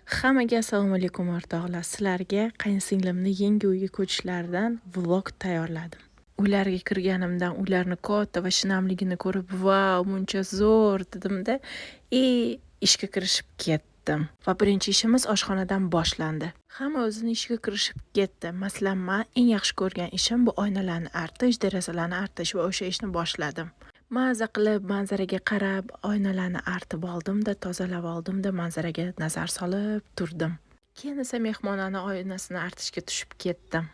Hammaga assalomu alaykum o'rtoqlar. Sizlarga qaynsinglimni yangi uyga ko'chishlaridan vlog tayyorladim. Uylarga kirganimdan ularni katta va shinamligini ko'rib, "Vau, muncha zo'r" dedimda, ishga kirishib ketdim. Va birinchi ishimiz oshxonadan boshlandi. Hamma o'zini ishiga kirishib ketdi. Masalan, men eng yaxshi ko'rgan ishim bu oynalarni artish, derazalarni artish va o'sha ishni boshladim. Maza qilib manzaraga qarab, oynalarni artib oldimda, tozalab oldimda, manzaraga nazar solib turdim. Keyin esa mehmonlarni oynasini artishga tushib ketdim.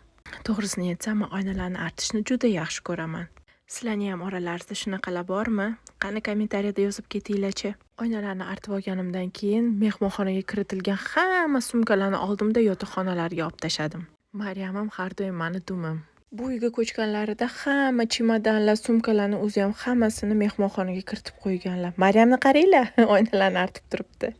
To'g'risini aytsam, men oynalarni artishni juda yaxshi ko'raman. Sizlarning ham oralaringizda shunaqalar bormi? Qani kommentariyada yozib ketinglar-chi. Oynalarni artib olganimdan keyin mehmonxonaga kiritilgan hamma sumkalarni oldimda yotoqxonalarga olib tashladim. Maryamim har doim meni dumim. Bu uyga ko'chganlarida hamma chimodanlar, sumkalarni o'zi ham hammasini mehmonxonaga kiritib qo'yganlar. Maryamni qaranglar, oynalarni artib turibdi.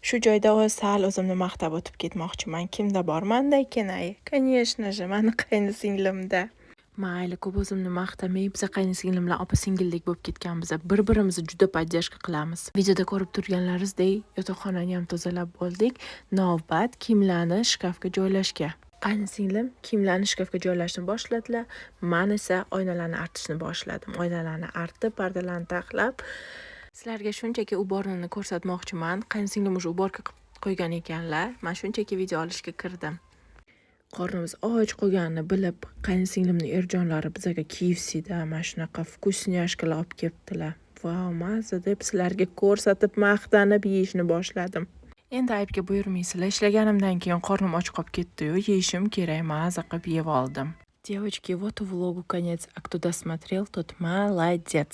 Shu joyda sal o'zimni maqtab o'tib ketmoqchiman. Kimda bor manda ekan-ay? Конечно же, meni qaynsinglimda. Mayli, ko'p o'zimni maqtamay, biz qaynsinglim bilan opa-singildek bo'lib ketganmiz. Bir-birimizni juda podдержка qilamiz. Videoda ko'rib turganlaringizdek, yotoqxonani ham tozalab bo'ldik. Navbat kiyimlarni shkafga joylashga. Qaynsinglim kiyimlarni shkafga joylashni boshladilar. Men esa oynalarni artishni boshladim. Oynalarni artib, pardalarni taxlab, sizlarga shunchaki uborni ko'rsatmoqchiman. Qaynsinglim o'sha uborga qilib qo'ygan ekanlar. Men shunchaki video olishga kirdim. Qornimiz och qolganini bilib, qaynsinglimning erjonlari bizga KFCda mana shunaqa vkusnyashkalar olib kelibdilar. Vau, maza deb sizlarga ko'rsatib, maqtanib yeyishni boshladim. Endi aybga buyurmaysizlar. Ishlaganimdan keyin qornim och qolib ketdi-yu, yeyishim kerak, maza qilib yeb oldim. Девочки, вот влогу конец. А кто досмотрел, тот молодец.